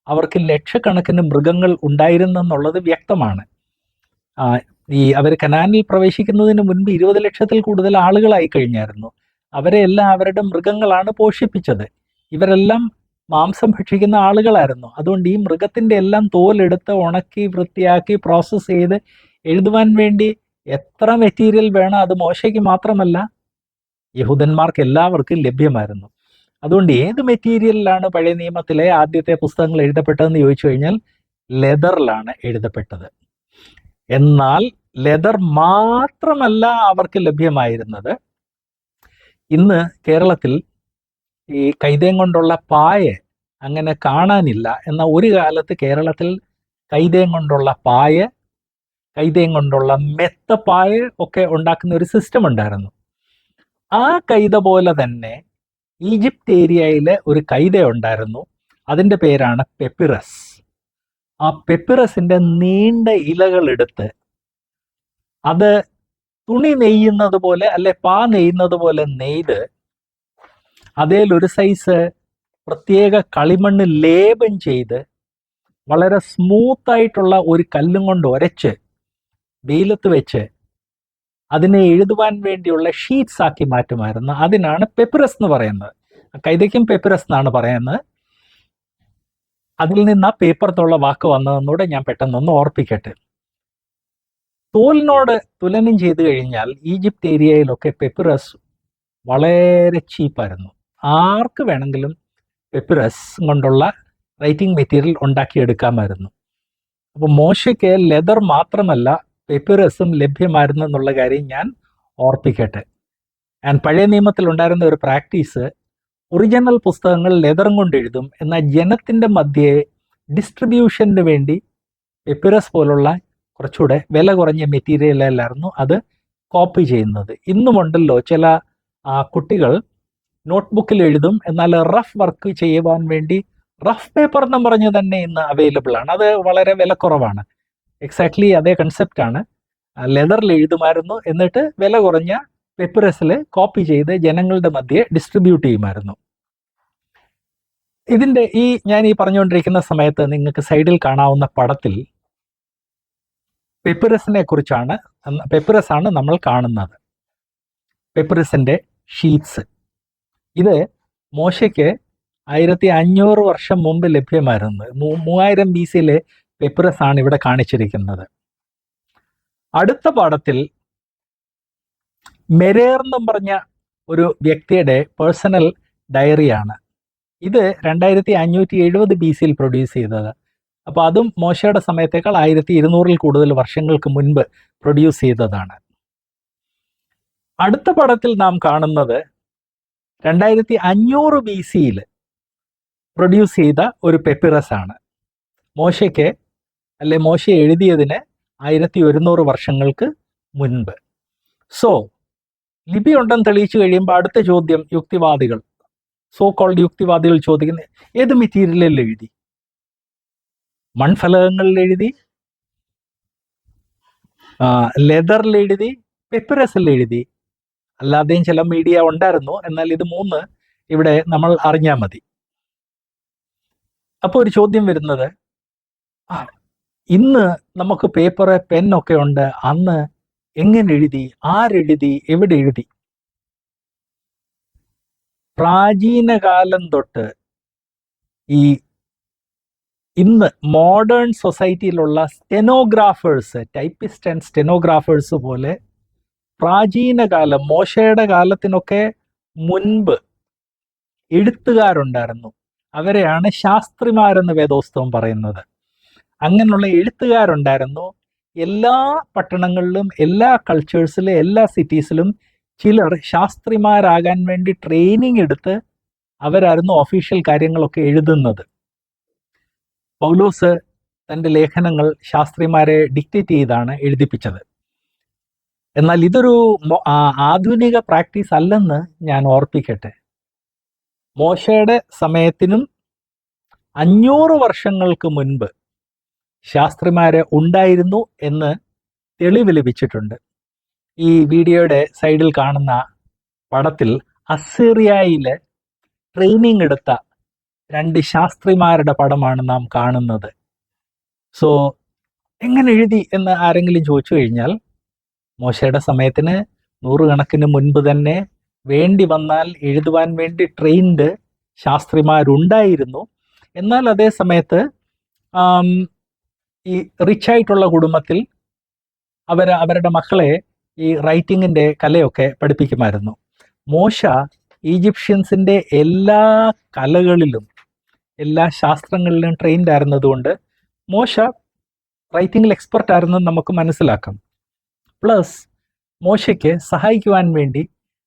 അവർക്ക് ലക്ഷക്കണക്കിന് മൃഗങ്ങൾ ഉണ്ടായിരുന്നെന്നുള്ളത് വ്യക്തമാണ്. അവർ കനാനിൽ പ്രവേശിക്കുന്നതിന് മുൻപ് 20 ലക്ഷത്തിൽ കൂടുതൽ ആളുകളായി കഴിഞ്ഞായിരുന്നു. അവരെ എല്ലാം അവരുടെ മൃഗങ്ങളാണ് പോഷിപ്പിച്ചത്. ഇവരെല്ലാം മാംസം ഭക്ഷിക്കുന്ന ആളുകളായിരുന്നു. അതുകൊണ്ട് ഈ മൃഗത്തിൻ്റെ എല്ലാം തോലെടുത്ത് ഉണക്കി വൃത്തിയാക്കി പ്രോസസ്സ് ചെയ്ത് എഴുതുവാൻ വേണ്ടി എത്ര മെറ്റീരിയൽ വേണം, അത് മോശയ്ക്ക് മാത്രമല്ല യഹൂദന്മാർക്ക് എല്ലാവർക്കും ലഭ്യമായിരുന്നു. അതുകൊണ്ട് ഏത് മെറ്റീരിയലിലാണ് പഴയ നിയമത്തിലെ ആദ്യത്തെ പുസ്തകങ്ങൾ എഴുതപ്പെട്ടതെന്ന് ചോദിച്ചു കഴിഞ്ഞാൽ ലെതറിലാണ് എഴുതപ്പെട്ടത്. എന്നാൽ ലെതർ മാത്രമല്ല അവർക്ക് ലഭ്യമായിരുന്നത്. ഇന്ന് കേരളത്തിൽ ഈ കൈതേം കൊണ്ടുള്ള പായ അങ്ങനെ കാണാനില്ല. എന്നാൽ ഒരു കാലത്ത് കേരളത്തിൽ കൈതേം കൊണ്ടുള്ള പായ, കൈതേം കൊണ്ടുള്ള മെത്തപ്പായ ഒക്കെ ഉണ്ടാക്കുന്ന ഒരു സിസ്റ്റം ഉണ്ടായിരുന്നു. ആ കൈത പോലെ തന്നെ ഈജിപ്ത് ഏരിയയിൽ ഒരു കൈത ഉണ്ടായിരുന്നു. അതിൻ്റെ പേരാണ് പെപ്പിറസ്. ആ പെപ്പിറസിൻ്റെ നീണ്ട ഇലകൾ എടുത്ത് അത് തുണി നെയ്യുന്നത് പോലെ അല്ലെ പാ നെയ്യുന്നത് പോലെ നെയ്ത് അതേലൊരു സൈസ് പ്രത്യേക കളിമണ്ണ് ലേപം ചെയ്ത് വളരെ സ്മൂത്തായിട്ടുള്ള ഒരു കല്ലും കൊണ്ട് ഉരച്ച് വെയിലത്ത് വെച്ച് അതിനെ എഴുതുവാൻ വേണ്ടിയുള്ള ഷീറ്റ്സ് ആക്കി മാറ്റുമായിരുന്നു. അതിനാണ് പെപ്പിറസ് എന്ന് പറയുന്നത്. കൈതയ്ക്കും പെപ്പിറസ് എന്നാണ് പറയുന്നത്. അതിൽ നിന്ന് ആ പേപ്പർത്തുള്ള വാക്ക് വന്നതെന്നൂടെ ഞാൻ പെട്ടെന്നൊന്ന് ഓർപ്പിക്കട്ടെ. തോലിനോട് തുലനം ചെയ്തു കഴിഞ്ഞാൽ ഈജിപ്ത് ഏരിയയിലൊക്കെ പെപ്പിറസ് വളരെ ചീപ്പായിരുന്നു. ആർക്ക് വേണമെങ്കിലും പെപ്പിറസ് കൊണ്ടുള്ള റൈറ്റിംഗ് മെറ്റീരിയൽ ഉണ്ടാക്കിയെടുക്കാമായിരുന്നു. അപ്പോൾ മോശയ്ക്ക് ലെതർ മാത്രമല്ല പെപ്പിറസും ലഭ്യമായിരുന്നു എന്നുള്ള കാര്യം ഞാൻ ഓർപ്പിക്കട്ടെ. ആൻഡ് പഴയ നിയമത്തിൽ ഉണ്ടായിരുന്ന ഒരു പ്രാക്ടീസ്, ഒറിജിനൽ പുസ്തകങ്ങൾ ലെതറും കൊണ്ട് എഴുതും, എന്നാൽ ജനത്തിൻ്റെ മധ്യേ ഡിസ്ട്രിബ്യൂഷന് വേണ്ടി പെപ്പിറസ് പോലുള്ള കുറച്ചുകൂടെ വില കുറഞ്ഞ മെറ്റീരിയലായിരുന്നു അത് കോപ്പി ചെയ്യുന്നത്. ഇന്നുമുണ്ടല്ലോ ചില കുട്ടികൾ നോട്ട്ബുക്കിൽ എഴുതും, എന്നാൽ റഫ് വർക്ക് ചെയ്യുവാൻ വേണ്ടി റഫ് പേപ്പർ എന്ന് പറഞ്ഞ് തന്നെ ഇന്ന് അവൈലബിൾ ആണ്. അത് വളരെ വിലക്കുറവാണ്. എക്സാക്ട്ലി അതേ കൺസെപ്റ്റാണ്. ലെതറിൽ എഴുതുമായിരുന്നു, എന്നിട്ട് വില കുറഞ്ഞ പെപ്പിറസിൽ കോപ്പി ചെയ്ത് ജനങ്ങളുടെ മധ്യേ ഡിസ്ട്രിബ്യൂട്ട് ചെയ്യുമായിരുന്നു. ഇതിൻ്റെ ഞാൻ പറഞ്ഞുകൊണ്ടിരിക്കുന്ന സമയത്ത് നിങ്ങൾക്ക് സൈഡിൽ കാണാവുന്ന പടത്തിൽ പെപ്പിറസ് ആണ് നമ്മൾ കാണുന്നത്. പെപ്പിറസിൻ്റെ ഷീറ്റ്സ്. ഇത് മോശയ്ക്ക് 1500 വർഷം മുമ്പ് ലഭ്യമായിരുന്നത്. 3000 BC പെപ്പിറസ് ആണ് ഇവിടെ കാണിച്ചിരിക്കുന്നത്. അടുത്ത പാഠത്തിൽ മെരേർ എന്നും പറഞ്ഞ ഒരു വ്യക്തിയുടെ പേഴ്സണൽ ഡയറിയാണ്. ഇത് 2570 BC പ്രൊഡ്യൂസ് ചെയ്തത്. അപ്പോൾ അതും മോശയുടെ സമയത്തേക്കാൾ 1200 കൂടുതൽ വർഷങ്ങൾക്ക് മുൻപ് പ്രൊഡ്യൂസ് ചെയ്തതാണ്. അടുത്ത പടത്തിൽ നാം കാണുന്നത് 2500 BC പ്രൊഡ്യൂസ് ചെയ്ത ഒരു പെപ്പിറസ് ആണ്. മോശ എഴുതിയതിന് 1100 വർഷങ്ങൾക്ക് മുൻപ്. സോ ലിപി ഉണ്ടെന്ന് തെളിയിച്ചു കഴിയുമ്പോൾ അടുത്ത ചോദ്യം സോ കോൾഡ് യുക്തിവാദികൾ ചോദിക്കുന്നത്, ഏത് മെറ്റീരിയലിൽ എഴുതി? മൺഫലകങ്ങളിൽ എഴുതി, ലെതറിൽ എഴുതി, പെപ്പിറസിൽ എഴുതി? അല്ലാതെയും ചില മീഡിയ ഉണ്ടായിരുന്നു. എന്നാൽ ഇത് 3 ഇവിടെ നമ്മൾ അറിഞ്ഞാൽ മതി. അപ്പോൾ ഒരു ചോദ്യം വരുന്നത്, ഇന്ന് നമുക്ക് പേപ്പർ പെന്നൊക്കെ ഉണ്ട്, അന്ന് എങ്ങനെ എഴുതി? ആരെഴുതി? എവിടെ എഴുതി? പ്രാചീന കാലം തൊട്ട് ഇന്ന് മോഡേൺ സൊസൈറ്റിയിലുള്ള സ്റ്റെനോഗ്രാഫേഴ്സ്, ടൈപ്പിസ്റ്റ് ആൻഡ് സ്റ്റെനോഗ്രാഫേഴ്സ് പോലെ പ്രാചീന കാലം, മോശയുടെ കാലത്തിനൊക്കെ മുൻപ് എഴുത്തുകാരുണ്ടായിരുന്നു. അവരെയാണ് ശാസ്ത്രിമാരെന്ന് വേദോസ്തവം പറയുന്നത്. അങ്ങനെയുള്ള എഴുത്തുകാരുണ്ടായിരുന്നു. എല്ലാ പട്ടണങ്ങളിലും, എല്ലാ കൾച്ചേഴ്സിലും, എല്ലാ സിറ്റീസിലും ചിലർ ശാസ്ത്രിമാരാകാൻ വേണ്ടി ട്രെയിനിങ് എടുത്ത് അവരായിരുന്നു ഒഫീഷ്യൽ കാര്യങ്ങളൊക്കെ എഴുതുന്നത്. പൗലോസ് തൻ്റെ ലേഖനങ്ങൾ ശാസ്ത്രിമാരെ ഡിക്റ്റേറ്റ് ചെയ്താണ് എഴുതിപ്പിച്ചത്. എന്നാൽ ഇതൊരു ആധുനിക പ്രാക്ടീസ് അല്ലെന്ന് ഞാൻ ഓർപ്പിക്കട്ടെ. മോശയുടെ സമയത്തിനും 500 വർഷങ്ങൾക്ക് മുൻപ് ശാസ്ത്രിമാര് ഉണ്ടായിരുന്നു എന്ന് തെളിവ് ലഭിച്ചിട്ടുണ്ട്. ഈ വീഡിയോയുടെ സൈഡിൽ കാണുന്ന പടത്തിൽ അസീറിയയിലെ ട്രെയിനിങ് എടുത്ത 2 ശാസ്ത്രിമാരുടെ പടമാണ് നാം കാണുന്നത്. സോ എങ്ങനെ എഴുതി എന്ന് ആരെങ്കിലും ചോദിച്ചു കഴിഞ്ഞാൽ, മോശയുടെ സമയത്തിന് 100 കണക്കിന് മുൻപ് തന്നെ വേണ്ടി വന്നാൽ എഴുതുവാൻ വേണ്ടി ട്രെയിൻഡ് ശാസ്ത്രിമാരുണ്ടായിരുന്നു. എന്നാൽ അതേ സമയത്ത് ഈ റിച്ചായിട്ടുള്ള കുടുംബത്തിൽ അവരുടെ മക്കളെ ഈ റൈറ്റിങ്ങിൻ്റെ കലയൊക്കെ പഠിപ്പിക്കുമായിരുന്നു. മോശ ഈജിപ്ഷ്യൻസിൻ്റെ എല്ലാ കലകളിലും എല്ലാ ശാസ്ത്രങ്ങളിലും ട്രെയിൻഡ് ആയിരുന്നതുകൊണ്ട് മോശ റൈറ്റിങ്ങിൽ എക്സ്പെർട്ട് ആയിരുന്നെന്ന് നമുക്ക് മനസ്സിലാക്കാം. പ്ലസ് മോശയ്ക്ക് സഹായിക്കുവാൻ വേണ്ടി,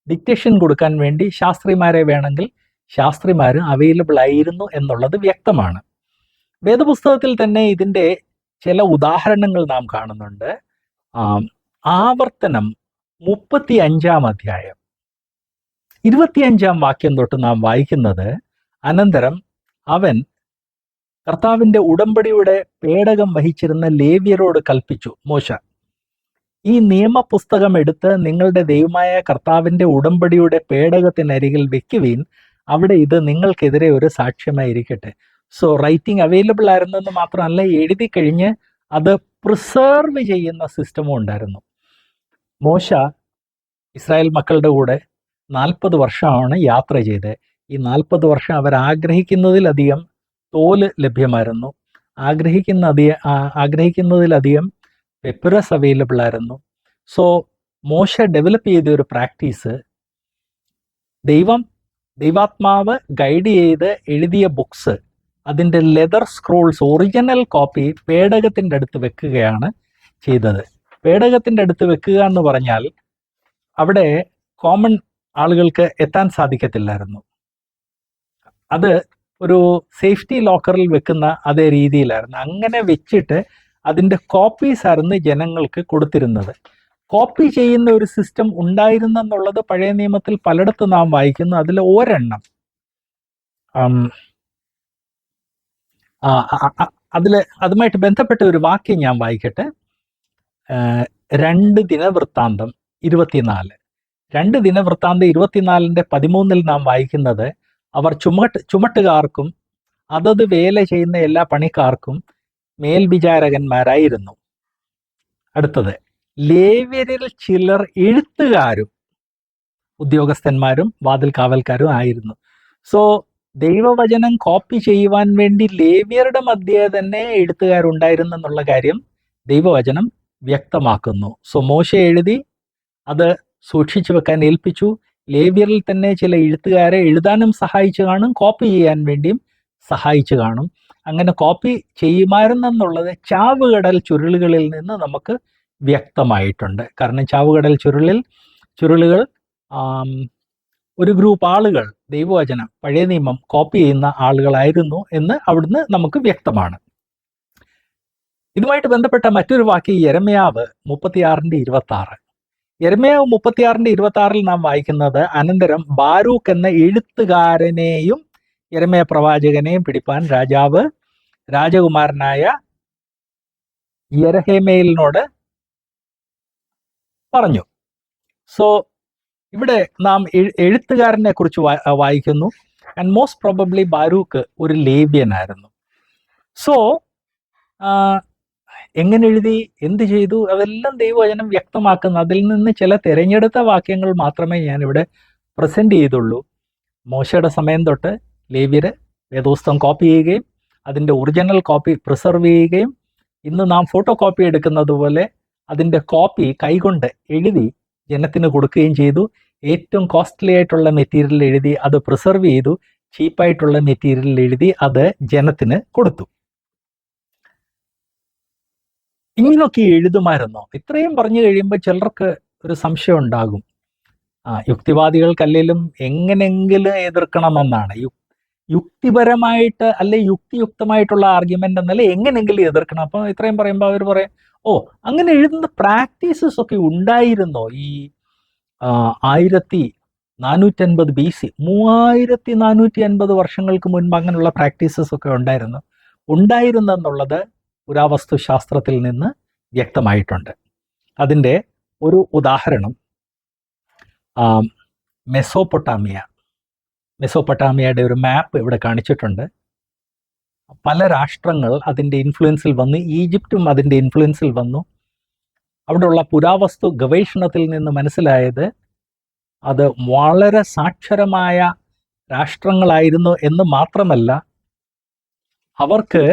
ഡിക്റ്റേഷൻ കൊടുക്കാൻ വേണ്ടി ശാസ്ത്രിമാരെ വേണമെങ്കിൽ ശാസ്ത്രിമാർ അവൈലബിൾ ആയിരുന്നു എന്നുള്ളത് വ്യക്തമാണ്. വേദപുസ്തകത്തിൽ തന്നെ ഇതിൻ്റെ ചില ഉദാഹരണങ്ങൾ നാം കാണുന്നുണ്ട്. ആവർത്തനം 35-ാം അധ്യായം 25-ാം വാക്യം തൊട്ട് നാം വായിക്കുന്നത്, അനന്തരം അവൻ കർത്താവിൻ്റെ ഉടമ്പടിയുടെ പേടകം വഹിച്ചിരുന്ന ലേവ്യരോട് കൽപ്പിച്ചു, മോശ, ഈ നിയമപുസ്തകം എടുത്ത് നിങ്ങളുടെ ദൈവമായ കർത്താവിൻ്റെ ഉടമ്പടിയുടെ പേടകത്തിനരികിൽ വെക്കുവീൻ, അവിടെ ഇത് നിങ്ങൾക്കെതിരെ ഒരു സാക്ഷ്യമായിരിക്കട്ടെ. സോ റൈറ്റിംഗ് അവൈലബിൾ ആയിരുന്നെന്ന് മാത്രമല്ല, എഴുതി കഴിഞ്ഞ് അത് പ്രിസർവ് ചെയ്യുന്ന സിസ്റ്റമും ഉണ്ടായിരുന്നു. മോശ ഇസ്രായേൽ മക്കളുടെ കൂടെ 40 വർഷമാണ് യാത്ര ചെയ്തത്. ഈ 40 വർഷം അവർ ആഗ്രഹിക്കുന്നതിലധികം തോല് ലഭ്യമായിരുന്നു, ആഗ്രഹിക്കുന്നതിലധികം പെപ്പറസ് അവൈലബിൾ ആയിരുന്നു. സോ മോശ ഡെവലപ്പ് ചെയ്ത ഒരു പ്രാക്ടീസ്, ദൈവാത്മാവ് ഗൈഡ് ചെയ്ത് എഴുതിയ ബുക്സ്, അതിൻ്റെ ലെതർ സ്ക്രോൾസ് ഒറിജിനൽ കോപ്പി പേടകത്തിൻ്റെ അടുത്ത് വെക്കുകയാണ് ചെയ്തത്. പേടകത്തിൻ്റെ അടുത്ത് വെക്കുക എന്ന് പറഞ്ഞാൽ അവിടെ കോമൺ ആളുകൾക്ക് എത്താൻ സാധിക്കത്തില്ലായിരുന്നു. അത് ഒരു സേഫ്റ്റി ലോക്കറിൽ വെക്കുന്ന അതേ രീതിയിലായിരുന്നു. അങ്ങനെ വെച്ചിട്ട് അതിൻ്റെ കോപ്പീസ് ആയിരുന്നു ജനങ്ങൾക്ക് കൊടുത്തിരുന്നത്. കോപ്പി ചെയ്യുന്ന ഒരു സിസ്റ്റം ഉണ്ടായിരുന്നെന്നുള്ളത് പഴയ നിയമത്തിൽ പലയിടത്തും നാം വായിക്കുന്നു. അതിൽ ഒരെണ്ണം അതുമായിട്ട് ബന്ധപ്പെട്ട ഒരു വാക്യം ഞാൻ വായിക്കട്ടെ. 2 ദിനവൃത്താന്തം 24 24-ന്റെ 13 നാം വായിക്കുന്നത്, അവർ ചുമട്ടുകാർക്കും അതത് വേല ചെയ്യുന്ന എല്ലാ പണിക്കാർക്കും മേൽവിചാരകന്മാരായിരുന്നു. അടുത്തത്, ലേവ്യരിൽ ചിലർ എഴുത്തുകാരും ഉദ്യോഗസ്ഥന്മാരും വാതിൽ കാവൽക്കാരും ആയിരുന്നു. സോ ദൈവവചനം കോപ്പി ചെയ്യുവാൻ വേണ്ടി ലേവ്യരുടെ മധ്യേ തന്നെ എഴുത്തുകാരുണ്ടായിരുന്നെന്നുള്ള കാര്യം ദൈവവചനം വ്യക്തമാക്കുന്നു. സോ മോശ എഴുതി അത് സൂക്ഷിച്ചു വെക്കാൻ ഏൽപ്പിച്ചു. ലേവ്യരിൽ തന്നെ ചില എഴുത്തുകാരെ എഴുതാനും സഹായിച്ചു കാണും, കോപ്പി ചെയ്യാൻ വേണ്ടിയും സഹായിച്ചു കാണും. അങ്ങനെ കോപ്പി ചെയ്യുമായിരുന്നെന്നുള്ളത് ചാവുകടൽ ചുരുളുകളിൽ നിന്ന് നമുക്ക് വ്യക്തമായിട്ടുണ്ട്. കാരണം ചാവുകടൽ ചുരുളുകൾ ഒരു ഗ്രൂപ്പ് ആളുകൾ ദൈവവചനം പഴയ നിയമം കോപ്പി ചെയ്യുന്ന ആളുകളായിരുന്നു എന്ന് അവിടുന്ന് നമുക്ക് വ്യക്തമാണ്. ഇതുമായിട്ട് ബന്ധപ്പെട്ട മറ്റൊരു വാക്യം യെരമ്യാവ് 36-26. യെരമ്യാവ് 36-26 നാം വായിക്കുന്നത്, അനന്തരം ബാരൂക്ക് എന്ന എഴുത്തുകാരനെയും യെരമ്യാ പ്രവാചകനെയും പിടിപ്പാൻ രാജാവ് രാജകുമാരനായ യെരഹേമേലിനോട് പറഞ്ഞു. സോ ഇവിടെ നാം എഴുത്തുകാരനെ കുറിച്ച് വായിക്കുന്നു. ആൻഡ് മോസ്റ്റ് പ്രോബബ്ലി ബാരൂക്ക് ഒരു ലേവ്യനായിരുന്നു. സോ എങ്ങനെ എഴുതി, എന്ത് ചെയ്തു, അതെല്ലാം ദൈവവചനം വ്യക്തമാക്കുന്നു. അതിൽ നിന്ന് ചില തിരഞ്ഞെടുത്ത വാക്യങ്ങൾ മാത്രമേ ഞാനിവിടെ പ്രസന്റ് ചെയ്തുള്ളൂ. മോശയുടെ സമയം തൊട്ട് ലേവ്യര് വേദപുസ്തകം കോപ്പി ചെയ്യുകയും അതിൻ്റെ ഒറിജിനൽ കോപ്പി പ്രിസർവ് ചെയ്യുകയും ഇന്ന് നാം ഫോട്ടോ കോപ്പി എടുക്കുന്നത് പോലെ അതിൻ്റെ കോപ്പി കൈകൊണ്ട് എഴുതി ജനത്തിന് കൊടുക്കുകയും ചെയ്തു. ഏറ്റവും കോസ്റ്റ്ലി ആയിട്ടുള്ള മെറ്റീരിയൽ എഴുതി അത് പ്രിസർവ് ചെയ്തു, ചീപ്പായിട്ടുള്ള മെറ്റീരിയൽ എഴുതി അത് ജനത്തിന് കൊടുത്തു. ഇങ്ങനൊക്കെ എഴുതുമായിരുന്നോ? ഇത്രയും പറഞ്ഞു കഴിയുമ്പോൾ ചിലർക്ക് ഒരു സംശയം ഉണ്ടാകും. യുക്തിവാദികൾക്കല്ലെങ്കിലും എങ്ങനെങ്കിലും എതിർക്കണമെന്നാണ്. യുക്തിപരമായിട്ട് അല്ലെ യുക്തിയുക്തമായിട്ടുള്ള ആർഗ്യുമെന്റ് എന്നല്ല, എങ്ങനെങ്കിലും എതിർക്കണം. അപ്പോൾ ഇത്രയും പറയുമ്പോൾ അവർ പറയും, ഓ അങ്ങനെ എഴുതുന്ന പ്രാക്ടീസസ് ഒക്കെ ഉണ്ടായിരുന്നോ ഈ 1450 BC, 3450 വർഷങ്ങൾക്ക് മുൻപ് അങ്ങനെയുള്ള പ്രാക്ടീസസ് ഒക്കെ ഉണ്ടായിരുന്നെന്നുള്ളത് പുരാവസ്തു ശാസ്ത്രത്തിൽ നിന്ന് വ്യക്തമായിട്ടുണ്ട്. അതിൻ്റെ ഒരു ഉദാഹരണം മെസോപ്പൊട്ടാമിയയുടെ ഒരു മാപ്പ് ഇവിടെ കാണിച്ചിട്ടുണ്ട്. പല രാഷ്ട്രങ്ങൾ അതിൻ്റെ ഇൻഫ്ലുവൻസിൽ വന്നു. ഈജിപ്തും അതിൻ്റെ ഇൻഫ്ലുവൻസിൽ വന്നു. അവിടെയുള്ള പുരാവസ്തു ഗവേഷണത്തിൽ നിന്ന് മനസ്സിലായത് അത് വളരെ സാക്ഷരമായ രാഷ്ട്രങ്ങളായിരുന്നു എന്ന് മാത്രമല്ല, അവർക്ക്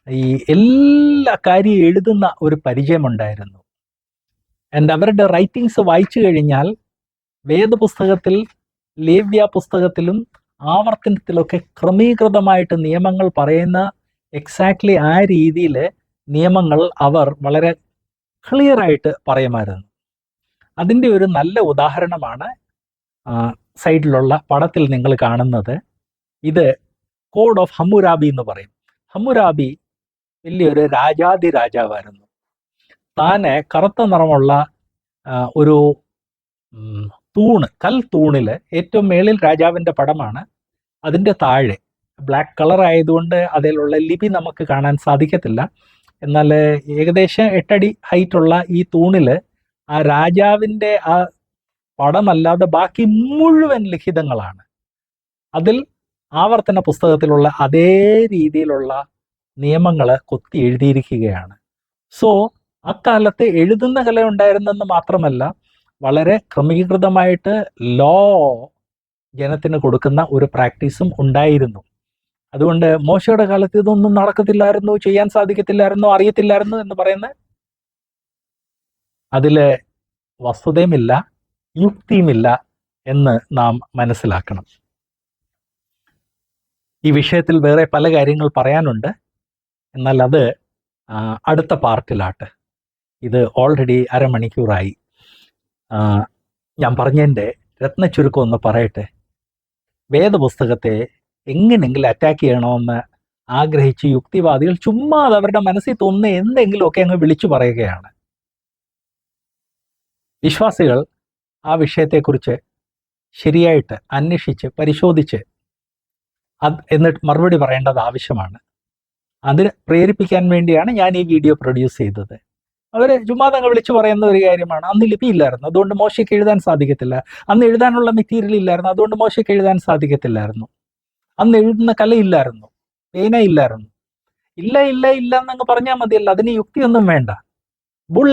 ഈ എല്ലാ കാര്യം എഴുതുന്ന ഒരു പരിചയമുണ്ടായിരുന്നു. ആൻഡ് അവരുടെ റൈറ്റിങ്സ് വായിച്ചു കഴിഞ്ഞാൽ വേദപുസ്തകത്തിൽ, ലേവ്യ പുസ്തകത്തിലും ആവർത്തനത്തിലൊക്കെ ക്രമീകൃതമായിട്ട് നിയമങ്ങൾ പറയുന്ന എക്സാക്ട്ലി ആ രീതിയിൽ നിയമങ്ങൾ അവർ വളരെ ക്ലിയറായിട്ട് പറയുമായിരുന്നു. അതിൻ്റെ ഒരു നല്ല ഉദാഹരണമാണ് സൈഡിലുള്ള പടത്തിൽ നിങ്ങൾ കാണുന്നത്. ഇത് കോഡ് ഓഫ് ഹമ്മുരാബി എന്ന് പറയും. ഹമ്മുരാബി വലിയൊരു രാജാവായിരുന്നു. താന് കറുത്ത നിറമുള്ള ഒരു കൽത്തൂണിൽ ഏറ്റവും മേളിൽ രാജാവിൻ്റെ പടമാണ്. അതിൻ്റെ താഴെ ബ്ലാക്ക് കളർ ആയതുകൊണ്ട് അതിലുള്ള ലിപി നമുക്ക് കാണാൻ സാധിക്കത്തില്ല. എന്നാൽ ഏകദേശം 8 അടി ഹൈറ്റുള്ള ഈ തൂണിൽ ആ രാജാവിൻ്റെ ആ പടമല്ലാതെ ബാക്കി മുഴുവൻ ലിഖിതങ്ങളാണ്. അതിൽ ആവർത്തന പുസ്തകത്തിലുള്ള അതേ രീതിയിലുള്ള നിയമങ്ങൾ കൊത്തി എഴുതിയിരിക്കുകയാണ്. സോ അക്കാലത്ത് എഴുതുന്ന കല ഉണ്ടായിരുന്നെന്ന് മാത്രമല്ല, വളരെ ക്രമീകൃതമായിട്ട് ലോ ജനത്തിന് കൊടുക്കുന്ന ഒരു പ്രാക്ടീസും ഉണ്ടായിരുന്നു. അതുകൊണ്ട് മോശയുടെ കാലത്ത് ഇതൊന്നും നടക്കത്തില്ലായിരുന്നു, ചെയ്യാൻ സാധിക്കത്തില്ലായിരുന്നു, അറിയത്തില്ലായിരുന്നു എന്ന് പറയുന്നത് അതിൽ വസ്തുതയുമില്ല, യുക്തിയുമില്ല എന്ന് നാം മനസ്സിലാക്കണം. ഈ വിഷയത്തിൽ വേറെ പല കാര്യങ്ങൾ പറയാനുണ്ട്. എന്നാൽ അത് അടുത്ത പാർട്ടിലാട്ട്. ഇത് ഓൾറെഡി അരമണിക്കൂറായി. ഞാൻ പറഞ്ഞതിൻ്റെ രത്നച്ചുരുക്കം ഒന്ന് പറയട്ടെ. വേദപുസ്തകത്തെ എങ്ങനെയെങ്കിലും അറ്റാക്ക് ചെയ്യണമെന്ന് ആഗ്രഹിച്ച് യുക്തിവാദികൾ ചുമ്മാ അവരുടെ മനസ്സിൽ തോന്നുന്ന എന്തെങ്കിലുമൊക്കെ അങ്ങ് വിളിച്ചു പറയുകയാണ്. വിശ്വാസികൾ ആ വിഷയത്തെക്കുറിച്ച് ശരിയായിട്ട് അന്വേഷിച്ച് പരിശോധിച്ച് എന്നിട്ട് മറുപടി പറയേണ്ടത് ആവശ്യമാണ്. അതിന് പ്രേരിപ്പിക്കാൻ വേണ്ടിയാണ് ഞാൻ ഈ വീഡിയോ പ്രൊഡ്യൂസ് ചെയ്തത്. അവർ ചുമ്മാതങ്ങ് വിളിച്ചു പറയുന്ന ഒരു കാര്യമാണ്. അന്ന് ലിപി ഇല്ലായിരുന്നു, അതുകൊണ്ട് മോശയ്ക്ക് എഴുതാൻ സാധിക്കത്തില്ല. അന്ന് എഴുതാനുള്ള മെറ്റീരിയൽ ഇല്ലായിരുന്നു, അതുകൊണ്ട് മോശയ്ക്ക് എഴുതാൻ സാധിക്കത്തില്ലായിരുന്നു. അന്ന് എഴുതുന്ന കലയില്ലായിരുന്നു, പേന ഇല്ലായിരുന്നു. ഇല്ല എന്നങ്ങ് പറഞ്ഞാൽ മതിയല്ല, അതിന് യുക്തിയൊന്നും വേണ്ട. Bull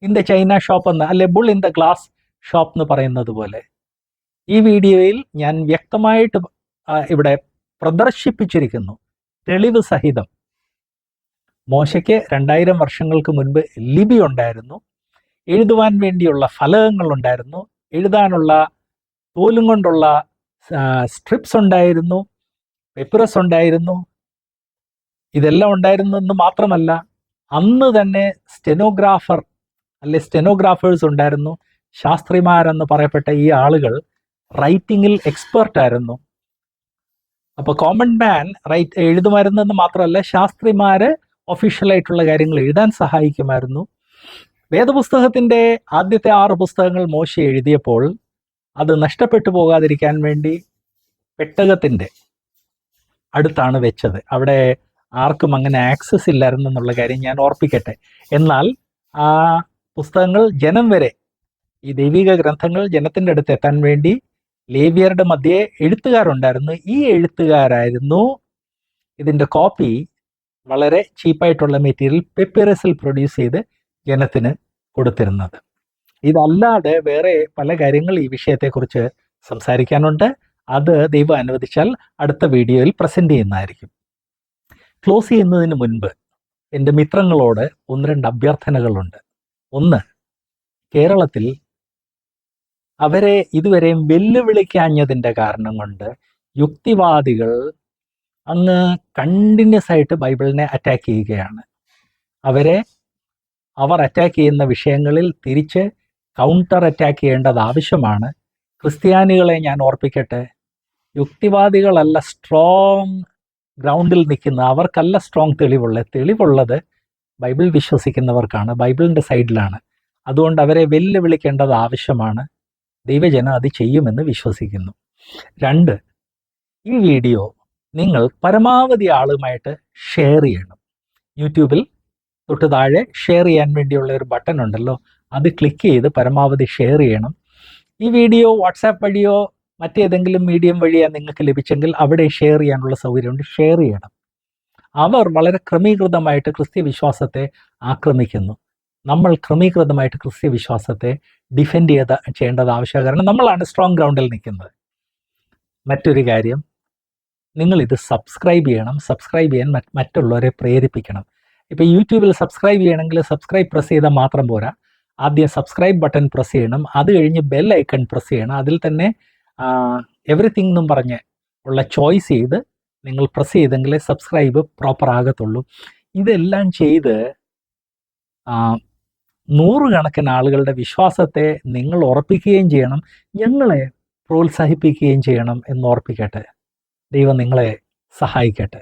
in the China shop എന്ന്, അല്ലെ bull in the glass shop എന്ന് പറയുന്നത് പോലെ ഈ വീഡിയോയിൽ ഞാൻ വ്യക്തമായിട്ട് ഇവിടെ പ്രദർശിപ്പിച്ചിരിക്കുന്നു, തെളിവ് സഹിതം. മോശയ്ക്ക് 2000 വർഷങ്ങൾക്ക് മുൻപ് ലിപി ഉണ്ടായിരുന്നു, എഴുതുവാൻ വേണ്ടിയുള്ള ഫലകങ്ങൾ ഉണ്ടായിരുന്നു, എഴുതാനുള്ള തോലും കൊണ്ടുള്ള സ്ട്രിപ്സ് ഉണ്ടായിരുന്നു, പെപ്പറസ് ഉണ്ടായിരുന്നു. ഇതെല്ലാം ഉണ്ടായിരുന്നെന്ന് മാത്രമല്ല, അന്ന് തന്നെ സ്റ്റെനോഗ്രാഫേഴ്സ് ഉണ്ടായിരുന്നു. ശാസ്ത്രിമാരെന്ന് പറയപ്പെട്ട ഈ ആളുകൾ റൈറ്റിങ്ങിൽ എക്സ്പെർട്ടായിരുന്നു. അപ്പോൾ കോമൺ മാൻ എഴുതുമായിരുന്നെന്ന് മാത്രമല്ല, ശാസ്ത്രിമാര് ഒഫീഷ്യലായിട്ടുള്ള കാര്യങ്ങൾ എഴുതാൻ സഹായിക്കുമായിരുന്നു. വേദപുസ്തകത്തിൻ്റെ ആദ്യത്തെ 6 പുസ്തകങ്ങൾ മോശ എഴുതിയപ്പോൾ അത് നഷ്ടപ്പെട്ടു പോകാതിരിക്കാൻ വേണ്ടി പെട്ടകത്തിൻ്റെ അടുത്താണ് വെച്ചത്. അവിടെ ആർക്കും അങ്ങനെ ആക്സസ് ഇല്ലായിരുന്നു എന്നുള്ള കാര്യം ഞാൻ ഓർപ്പിക്കട്ടെ. എന്നാൽ ആ പുസ്തകങ്ങൾ ജനം വരെ, ഈ ദൈവിക ഗ്രന്ഥങ്ങൾ ജനത്തിൻ്റെ അടുത്ത് എത്താൻ വേണ്ടി ലേവ്യരുടെ മധ്യേ എഴുത്തുകാരുണ്ടായിരുന്നു. ഈ എഴുത്തുകാരായിരുന്നു ഇതിൻ്റെ കോപ്പി വളരെ ചീപ്പായിട്ടുള്ള മെറ്റീരിയൽ പെപ്പിറസിൽ പ്രൊഡ്യൂസ് ചെയ്ത് ജനത്തിന് കൊടുത്തിരുന്നത്. ഇതല്ലാതെ വേറെ പല കാര്യങ്ങൾ ഈ വിഷയത്തെക്കുറിച്ച് സംസാരിക്കാനുണ്ട്. അത് ദൈവം അനുവദിച്ചാൽ അടുത്ത വീഡിയോയിൽ പ്രസൻറ്റ് ചെയ്യുന്നതായിരിക്കും. ക്ലോസ് ചെയ്യുന്നതിന് മുൻപ് എൻ്റെ മിത്രങ്ങളോട് 1-2 അഭ്യർത്ഥനകളുണ്ട്. ഒന്ന്, കേരളത്തിൽ അവരെ ഇതുവരെയും വെല്ലുവിളിക്കാഞ്ഞതിൻ്റെ കാരണം കൊണ്ട് യുക്തിവാദികൾ അങ്ങ് കണ്ടിന്യൂസ് ആയിട്ട് ബൈബിളിനെ അറ്റാക്ക് ചെയ്യുകയാണ്. അവർ അറ്റാക്ക് ചെയ്യുന്ന വിഷയങ്ങളിൽ തിരിച്ച് കൗണ്ടർ അറ്റാക്ക് ചെയ്യേണ്ടത് ആവശ്യമാണ്. ക്രിസ്ത്യാനികളെ ഞാൻ ഓർപ്പിക്കട്ടെ, യുക്തിവാദികളല്ല സ്ട്രോങ് ഗ്രൗണ്ടിൽ നിൽക്കുന്ന, അവർക്കല്ല സ്ട്രോങ് തെളിവുള്ളത് ബൈബിൾ വിശ്വസിക്കുന്നവർക്കാണ്, ബൈബിളിൻ്റെ സൈഡിലാണ്. അതുകൊണ്ട് അവരെ വെല്ലുവിളിക്കേണ്ടത് ആവശ്യമാണ്. ദൈവജനം അത് ചെയ്യുമെന്ന് വിശ്വസിക്കുന്നു. 2, ഈ വീഡിയോ നിങ്ങൾ പരമാവധി ആളുമായിട്ട് ഷെയർ ചെയ്യണം. യൂട്യൂബിൽ തൊട്ട് താഴെ ഷെയർ ചെയ്യാൻ വേണ്ടിയുള്ള ഒരു ബട്ടൺ ഉണ്ടല്ലോ, അത് ക്ലിക്ക് ചെയ്ത് പരമാവധി ഷെയർ ചെയ്യണം. ഈ വീഡിയോ വാട്സാപ്പ് വഴിയോ മറ്റേതെങ്കിലും മീഡിയം വഴിയാണ് നിങ്ങൾക്ക് ലഭിച്ചെങ്കിൽ അവിടെ ഷെയർ ചെയ്യാനുള്ള സൗകര്യമുണ്ട്, ഷെയർ ചെയ്യണം. അവർ വളരെ ക്രമീകൃതമായിട്ട് ക്രിസ്ത്യ വിശ്വാസത്തെ ആക്രമിക്കുന്നു. നമ്മൾ ക്രമീകൃതമായിട്ട് ക്രിസ്ത്യ വിശ്വാസത്തെ ഡിഫെൻഡ് ചെയ്യേണ്ടത് ആവശ്യമാണ്. കാരണം നമ്മളാണ് സ്ട്രോങ് ഗ്രൗണ്ടിൽ നിൽക്കുന്നത്. മറ്റൊരു കാര്യം, നിങ്ങളിത് സബ്സ്ക്രൈബ് ചെയ്യണം. സബ്സ്ക്രൈബ് ചെയ്യാൻ മറ്റുള്ളവരെ പ്രേരിപ്പിക്കണം. ഇപ്പോൾ യൂട്യൂബിൽ സബ്സ്ക്രൈബ് ചെയ്യണമെങ്കിൽ സബ്സ്ക്രൈബ് പ്രസ് ചെയ്താൽ മാത്രം പോരാ. ആദ്യം സബ്സ്ക്രൈബ് ബട്ടൺ പ്രസ് ചെയ്യണം, അത് കഴിഞ്ഞ് ബെൽ ഐക്കൺ പ്രസ് ചെയ്യണം. അതിൽ തന്നെ എവറിത്തിങ് എന്നും പറഞ്ഞ് ഉള്ള ചോയ്സ് ചെയ്ത് നിങ്ങൾ പ്രസ് ചെയ്തെങ്കിലേ സബ്സ്ക്രൈബ് പ്രോപ്പർ ആകത്തുള്ളൂ. ഇതെല്ലാം ചെയ്ത് നൂറുകണക്കിന് ആളുകളുടെ വിശ്വാസത്തെ നിങ്ങൾ ഉറപ്പിക്കുകയും ചെയ്യണം, ഞങ്ങളെ പ്രോത്സാഹിപ്പിക്കുകയും ചെയ്യണം എന്ന് ഓർപ്പിക്കട്ടെ. ദൈവം നിങ്ങളെ സഹായിക്കട്ടെ.